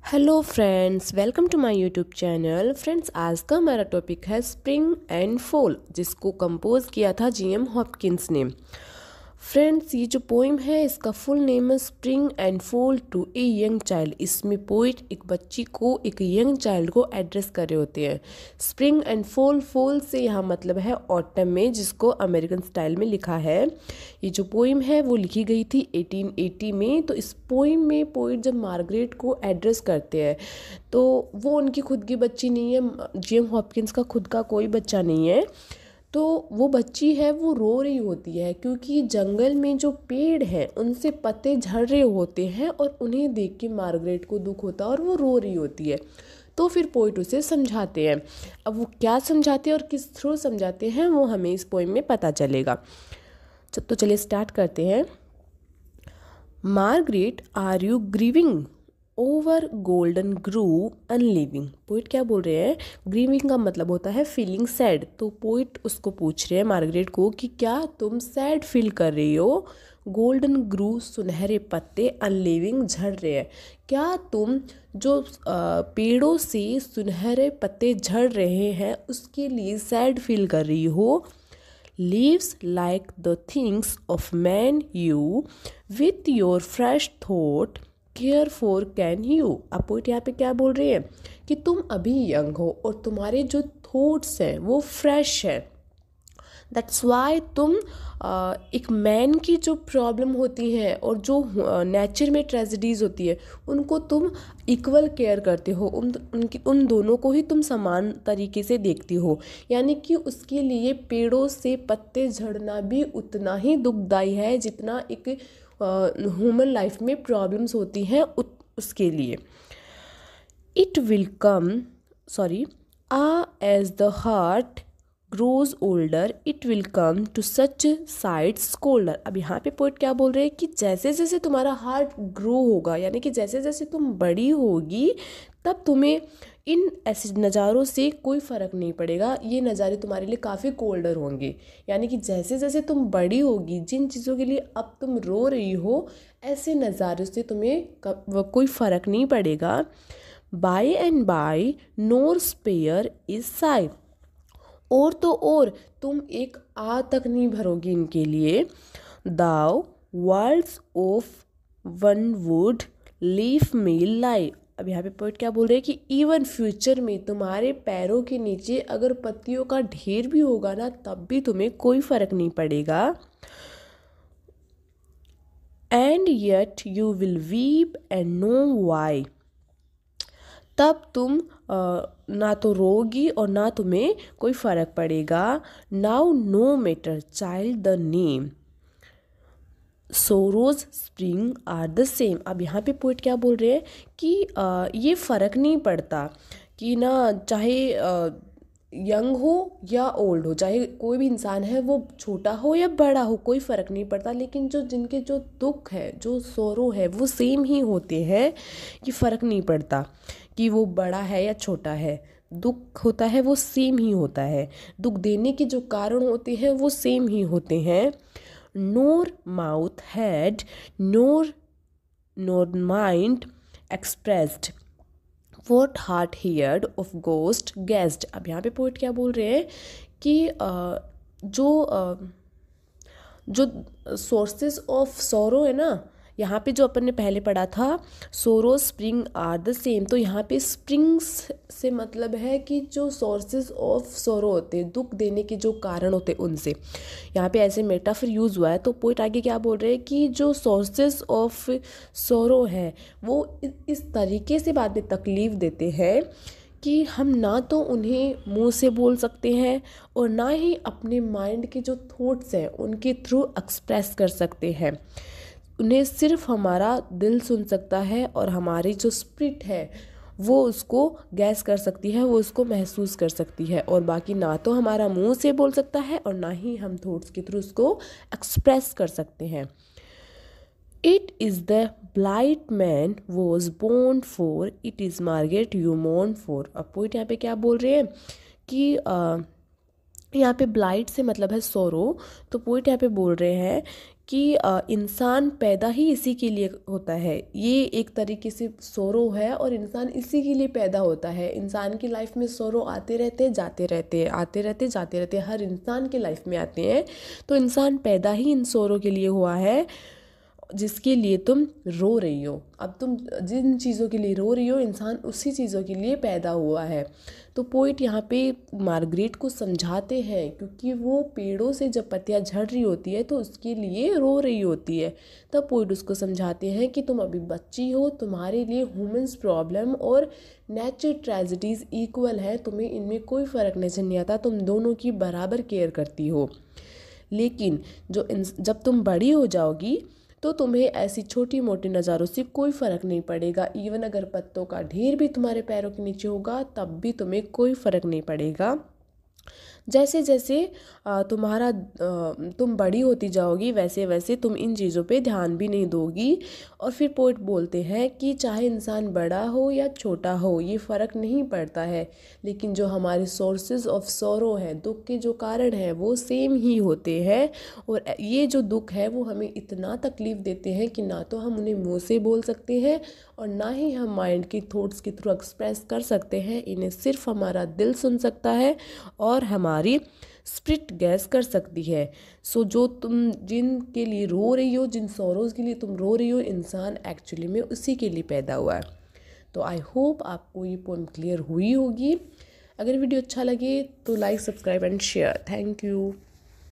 Hello friends, welcome to my YouTube channel. Friends, आज का हमारा टॉपिक है स्प्रिंग एंड फॉल, जिसको कंपोज किया था जीएम हॉपकिंस ने। फ्रेंड्स, ये जो पोइम है इसका फुल नेम है spring and fall to a young child. इसमें पोइट एक बच्ची को, एक यंग चाइल्ड को एड्रेस कर रहे होते हैं। स्प्रिंग एंड फॉल, फॉल से यहाँ मतलब है ऑटम में, जिसको अमेरिकन स्टाइल में लिखा है। ये जो पोइम है वो लिखी गई थी 1880 में। तो इस पोइम में पोइट जब मार्गरेट को एड्रेस करते हैं तो वो उनकी खुद की बच्ची नहीं है, जीएम हॉपकिंस का खुद का कोई बच्चा नहीं है। तो वो बच्ची है वो रो रही होती है, क्योंकि जंगल में जो पेड़ हैं उनसे पत्ते झड़ रहे होते हैं और उन्हें देख के मार्गरेट को दुख होता है और वो रो रही होती है। तो फिर पोइट उसे समझाते हैं। अब वो क्या समझाते हैं और किस थ्रू समझाते हैं वो हमें इस पोइम में पता चलेगा। तो चलिए स्टार्ट करते हैं। Margaret, are you grieving over Goldengrove unleaving. Poet क्या बोल रहे हैं? ग्रीविंग का मतलब होता है फीलिंग सैड। तो पोइट उसको पूछ रहे हैं मार्गरेट को कि क्या तुम सैड फील कर रही हो? गोल्डन ग्रू, सुनहरे पत्ते, अनलिविंग, झड़ रहे हैं। क्या तुम जो पेड़ों से सुनहरे पत्ते झड़ रहे हैं उसके लिए सैड फील कर रही हो? Leaves like the things of man you, with your fresh thought care for can you। अब पोइट यहाँ पे क्या बोल रहे हैं कि तुम अभी यंग हो और तुम्हारे जो थॉट्स हैं वो फ्रेश है। दैट्स वाई तुम एक मैन की जो प्रॉब्लम होती हैं और जो नेचर में ट्रेजिडीज़ होती है उनको तुम इक्वल केयर करते हो, उन दोनों को ही तुम समान तरीके से देखती हो। यानी कि उसके लिए पेड़ों से पत्ते झड़ना भी उतना ही दुखदाई है जितना एक ह्यूमन लाइफ में प्रॉब्लम्स होती हैं उसके लिए। It will come as the heart grows older it will come to such sights colder. अब यहाँ पे पोइट क्या बोल रहे हैं कि जैसे जैसे तुम्हारा हार्ट ग्रो होगा, यानी कि जैसे जैसे तुम बड़ी होगी तब तुम्हें इन ऐसे नज़ारों से कोई फ़र्क नहीं पड़ेगा। ये नज़ारे तुम्हारे लिए काफ़ी कोल्डर होंगे। यानी कि जैसे जैसे तुम बड़ी होगी, जिन चीज़ों के लिए अब तुम रो रही हो, ऐसे नज़ारों से तुम्हें कोई फ़र्क नहीं पड़ेगा। By and by nor spare is sigh. और तो और तुम एक आ तक नहीं भरोगी इनके लिए। Though worlds of wanwood leafmeal lie. अब यहाँ पे पोइट क्या बोल रहे हैं कि इवन फ्यूचर में तुम्हारे पैरों के नीचे अगर पत्तियों का ढेर भी होगा ना तब भी तुम्हें कोई फर्क नहीं पड़ेगा। And yet you will weep and know why. तब तुम ना तो रोगी और ना तुम्हें कोई फ़र्क पड़ेगा। Now no matter child the name sorrows spring are the same. अब यहाँ पे पोइट क्या बोल रहे हैं कि ये फ़र्क नहीं पड़ता कि ना चाहे यंग हो या ओल्ड हो, चाहे कोई भी इंसान है वो छोटा हो या बड़ा हो, कोई फ़र्क नहीं पड़ता। लेकिन जो जिनके जो दुख है, जो सोरो है, वो सेम ही होते हैं। कि फ़र्क नहीं पड़ता कि वो बड़ा है या छोटा है, दुख होता है वो सेम ही होता है। दुख देने के जो कारण होते हैं वो सेम ही होते हैं। Nor mouth had nor mind expressed what heart heard of ghost guessed. अब यहाँ पे पोइट क्या बोल रहे हैं कि जो सोर्सेस ऑफ सोरो है ना, यहाँ पे जो अपन ने पहले पढ़ा था सोरो स्प्रिंग आर द सेम। तो यहाँ पे स्प्रिंग्स से मतलब है कि जो सोर्सेज ऑफ सोरो होते हैं, दुख देने के जो कारण होते हैं उनसे। यहाँ पे ऐसे मेटाफर यूज़ हुआ है। तो पोइट आगे क्या बोल रहे हैं कि जो सोर्सेज ऑफ सोरो है वो इस तरीके से बाद में तकलीफ़ देते हैं कि हम ना तो उन्हें मुंह से बोल सकते हैं और ना ही अपने माइंड के जो थॉट्स हैं उनके थ्रू एक्सप्रेस कर सकते हैं। उन्हें सिर्फ हमारा दिल सुन सकता है और हमारी जो स्पिरिट है वो उसको गैस कर सकती है, वो उसको महसूस कर सकती है। और बाकी ना तो हमारा मुंह से बोल सकता है और ना ही हम थॉट्स के थ्रू उसको एक्सप्रेस कर सकते हैं। It is the blight man was born for, it is Margaret you mourn for. अब पोइट यहाँ पे क्या बोल रहे हैं कि यहाँ पे ब्लाइट से मतलब है सोरो। तो पोइट यहाँ पे बोल रहे हैं कि इंसान पैदा ही इसी के लिए होता है। ये एक तरीके से सोरो है और इंसान इसी के लिए पैदा होता है। इंसान की लाइफ में सोरो आते रहते हैं, जाते रहते हैं, आते रहते जाते रहते हैं, हर इंसान के लाइफ में आते हैं। तो इंसान पैदा ही इन सोरो के लिए हुआ है जिसके लिए तुम रो रही हो। अब तुम जिन चीज़ों के लिए रो रही हो, इंसान उसी चीज़ों के लिए पैदा हुआ है। तो पोइट यहाँ पे मार्गरेट को समझाते हैं, क्योंकि वो पेड़ों से जब पत्तियाँ झड़ रही होती है तो उसके लिए रो रही होती है। तब पोइट उसको समझाते हैं कि तुम अभी बच्ची हो, तुम्हारे लिए ह्यूमन्स प्रॉब्लम और नेचर ट्रेजिडीज़ इक्वल है, तुम्हें इनमें कोई फ़र्क नज़र नहीं आता, तुम दोनों की बराबर केयर करती हो। लेकिन जब तुम बड़ी हो जाओगी तो तुम्हें ऐसी छोटी मोटी नज़ारों से कोई फ़र्क नहीं पड़ेगा। इवन अगर पत्तों का ढेर भी तुम्हारे पैरों के नीचे होगा तब भी तुम्हें कोई फ़र्क नहीं पड़ेगा। जैसे जैसे तुम बड़ी होती जाओगी वैसे वैसे तुम इन चीज़ों पे ध्यान भी नहीं दोगी। और फिर पोइट बोलते हैं कि चाहे इंसान बड़ा हो या छोटा हो, ये फ़र्क नहीं पड़ता है, लेकिन जो हमारे सोर्सेज ऑफ सोरो हैं, दुख के जो कारण हैं, वो सेम ही होते हैं। और ये जो दुख है वो हमें इतना तकलीफ़ देते हैं कि ना तो हम उन्हें मुँह से बोल सकते हैं और ना ही हम माइंड के थॉट्स के थ्रू एक्सप्रेस कर सकते हैं। इन्हें सिर्फ हमारा दिल सुन सकता है और हमारी स्पिरिट गैस कर सकती है। सो जो तुम जिनके लिए रो रही हो, जिन सॉरोज़ के लिए तुम रो रही हो, इंसान एक्चुअली में उसी के लिए पैदा हुआ है। तो आई होप आपको ये पोएम क्लियर हुई होगी। अगर वीडियो अच्छा लगे तो like, subscribe and share. Thank you.